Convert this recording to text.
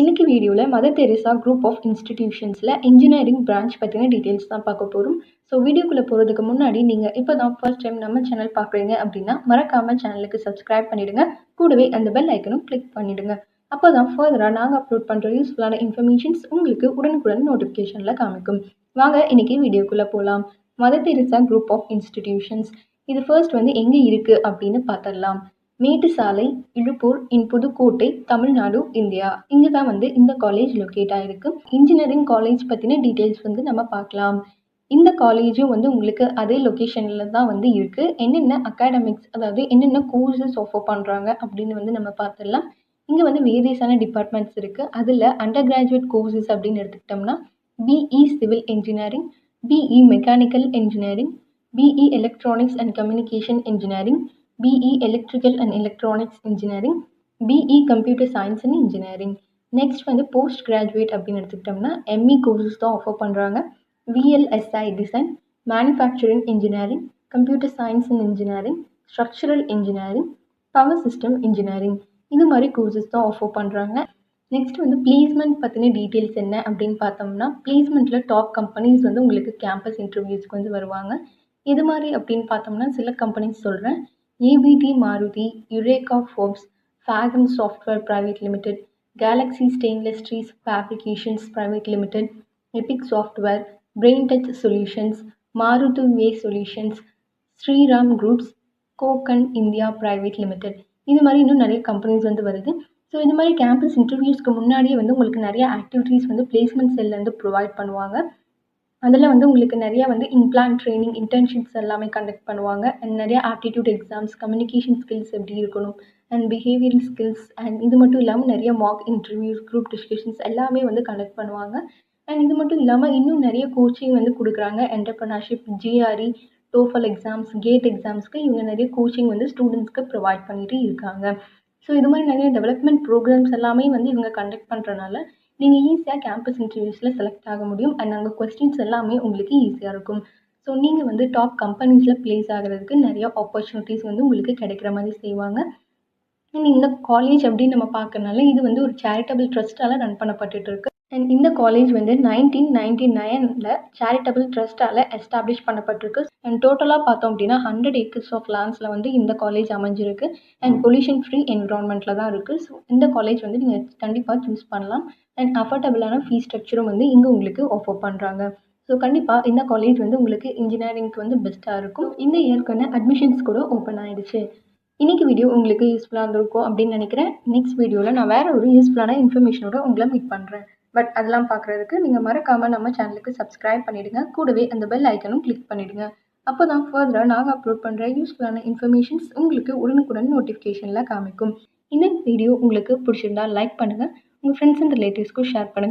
இன்னைக்கு வீடியோவில் mother Teresa group of இன்ஸ்டிடியூஷன்ஸில் இன்ஜினியரிங் பிரான்ச் பற்றின டீட்டெயில்ஸ் தான் பார்க்க போகிறோம். ஸோ வீடியோக்குள்ளே போகிறதுக்கு முன்னாடி நீங்கள் இப்போ தான் ஃபர்ஸ்ட் டைம் நம்ம சேனல் பார்க்குறீங்க அப்படின்னா மறக்காமல் சேனலுக்கு சப்ஸ்கிரைப் பண்ணிவிடுங்க. கூடவே அந்த பெல் ஐக்கனும் கிளிக் பண்ணிவிடுங்க. அப்போ தான் ஃபர்தராக நாங்கள் அப்லோட் பண்ணுற யூஸ்ஃபுல்லான இன்ஃபர்மேஷன்ஸ் உங்களுக்கு உடனுக்குடன் நோட்டிஃபிகேஷனில் காமிக்கும். வாங்க இன்னைக்கு வீடியோக்குள்ளே போகலாம். Mother Teresa group of institutions இது ஃபர்ஸ்ட் எங்கே இருக்குது அப்படின்னு பார்த்துடலாம். Mettusalai, Iluppur in Pudukkottai, Tamil Nadu, India. இங்கே தான் இந்த காலேஜ் லொக்கேட் ஆகிருக்கு. இன்ஜினியரிங் காலேஜ் பற்றின டீட்டெயில்ஸ் நம்ம பார்க்கலாம். இந்த காலேஜும் உங்களுக்கு அதே லொக்கேஷனில் தான் இருக்குது. என்னென்ன அகாடமிக்ஸ், அதாவது என்னென்ன கோர்சஸ் ஆஃபர் பண்ணுறாங்க அப்படின்னு நம்ம பார்த்துடலாம். இங்கே வேரியஸான டிபார்ட்மெண்ட்ஸ் இருக்குது. அதில் அண்டர் கிராஜுவேட் கோர்சஸ் அப்படின்னு எடுத்துக்கிட்டோம்னா BE civil engineering, BE mechanical engineering, BE electronics and communication engineering, BE Electrical and Electronics Engineering, BE Computer Science and Engineering. Next post graduate அப்படின்னு எடுத்துக்கிட்டோம்னா ME கோர்சஸ் தான் ஆஃபர் பண்ணுறாங்க. VLSI design, manufacturing engineering, computer science and engineering, structural engineering, power system engineering, இது மாதிரி courses தான் offer பண்ணுறாங்க. Next placement பற்றின details என்ன அப்படின்னு பார்த்தோம்னா பிளேஸ்மெண்ட்டில் டாப் கம்பெனிஸ் உங்களுக்கு கேம்பஸ் இன்டர்வியூஸ்க்கு வருவாங்க. இது மாதிரி அப்படின்னு பார்த்தோம்னா சில கம்பெனிஸ் சொல்கிறேன். ABT Maruti, Eureka Forbes, Fathom Software Private Limited, Galaxy Stainless Steel Fabrications Private Limited, Epic Software, BrainTouch Solutions, Maruti Way Solutions, Sriram Groups, Kokan India Private Limited. இது மாதிரி இன்னும் நிறைய கம்பெனிஸ் வருது. ஸோ இது மாதிரி கேம்பஸ் இன்டர்வியூஸ்க்கு முன்னாடியே உங்களுக்கு நிறைய ஆக்டிவிட்டீஸ் பிளேஸ்மெண்ட் செல்லேருந்து ப்ரொவைட் பண்ணுவாங்க. அதில் உங்களுக்கு நிறையா இன்பிளான் ட்ரைனிங், இன்டர்ன்ஷிப்ஸ் எல்லாமே கண்டக்ட் பண்ணுவாங்க. அண்ட் நிறைய ஆப்டிடியூட் எக்ஸாம்ஸ், கம்யூனிகேஷன் ஸ்கில்ஸ் எப்படி இருக்கணும், அண்ட் பிஹேவியரல் ஸ்கில்ஸ், அண்ட் இது மட்டும் இல்லாமல் நிறைய மார்க் இன்டர்வியூஸ், குரூப் டிஸ்கஷன்ஸ் எல்லாமே கண்டக்ட் பண்ணுவாங்க. அண்ட் இது மட்டும் இல்லாமல் இன்னும் நிறைய கோச்சிங் கொடுக்குறாங்க. Entrepreneurship, GRE, TOEFL exams, CAT எக்ஸாம்ஸ்க்கு இவங்க நிறைய கோச்சிங் ஸ்டூடெண்ட்ஸ்க்கு ப்ரொவைட் பண்ணிட்டு இருக்காங்க. ஸோ இது மாதிரி நிறைய டெவலப்மெண்ட் ப்ரோக்ராம்ஸ் எல்லாமே இவங்க கண்டக்ட் பண்ணுறனால நீங்கள் ஈஸியாக கேம்பஸ் இன்டர்வியூஸில் செலக்ட் ஆக முடியும். அண்ட் அங்கே கொஸ்டின்ஸ் எல்லாமே உங்களுக்கு ஈஸியாக இருக்கும். ஸோ நீங்கள் டாப் கம்பெனிஸில் ப்ளேஸ் ஆகிறதுக்கு நிறைய ஆப்பர்ச்சுனிட்டிஸ் உங்களுக்கு கிடைக்கிற மாதிரி செய்வாங்க. அண்ட் இந்த காலேஜ் அப்படின்னு நம்ம பார்க்கறனால இது ஒரு சேரிட்டபிள் ட்ரஸ்ட்டால் ரன் பண்ணப்பட்டுட்டு இருக்கு. அண்ட் இந்த காலேஜ் 1999 சேரிட்டபிள் ட்ரஸ்ட்டால் எஸ்டாப்ளிஷ் பண்ணப்பட்டிருக்கு. அண்ட் டோட்டலாக பார்த்தோம் அப்படின்னா 100 acres ஆஃப் லேண்ட்ஸில் இந்த காலேஜ் அமைஞ்சிருக்கு. அண்ட் பொல்யூஷன் ஃப்ரீ என்விரான்மெண்ட்டில் தான் இருக்குது. ஸோ இந்த காலேஜ் நீங்கள் கண்டிப்பாக சூஸ் பண்ணலாம். அண்ட் அஃபோர்டபுளான ஃபீஸ் ஸ்ட்ரக்சரும் இங்கே உங்களுக்கு ஆஃபர் பண்ணுறாங்க. ஸோ கண்டிப்பாக இந்த காலேஜ் உங்களுக்கு இன்ஜினியரிங்க்கு பெஸ்ட்டாக இருக்கும். இந்த இயர்க்கான அட்மிஷன்ஸ் கூட ஓப்பன் ஆகிடுச்சு. இன்றைக்கி வீடியோ உங்களுக்கு யூஸ்ஃபுல்லாக இருந்திருக்கும் அப்படின்னு நினைக்கிறேன். நெக்ஸ்ட் வீடியோவில் நான் வேறு ஒரு யூஸ்ஃபுல்லான இன்ஃபர்மேஷனோட உங்களை மீட் பண்ணுறேன். பட் அதெல்லாம் பார்க்குறதுக்கு நீங்கள் மறக்காமல் நம்ம சேனலுக்கு சப்ஸ்கிரைப் பண்ணிவிடுங்க. கூடவே அந்த பெல் ஐக்கனும் கிளிக் பண்ணிவிடுங்க. அப்போ தான் ஃபர்தராக நாங்கள் அப்லோட் பண்ணுற யூஸ்ஃபுல்லான இன்ஃபர்மேஷன்ஸ் உங்களுக்கு உடனுக்குடன் நோட்டிஃபிகேஷனில் காமிக்கும். இந்த வீடியோ உங்களுக்கு பிடிச்சிருந்தா லைக் பண்ணுங்கள். உங்கள் ஃப்ரெண்ட்ஸ் அண்ட் ரிலேட்டிவ்ஸ்க்கும் ஷேர் பண்ணுங்கள்.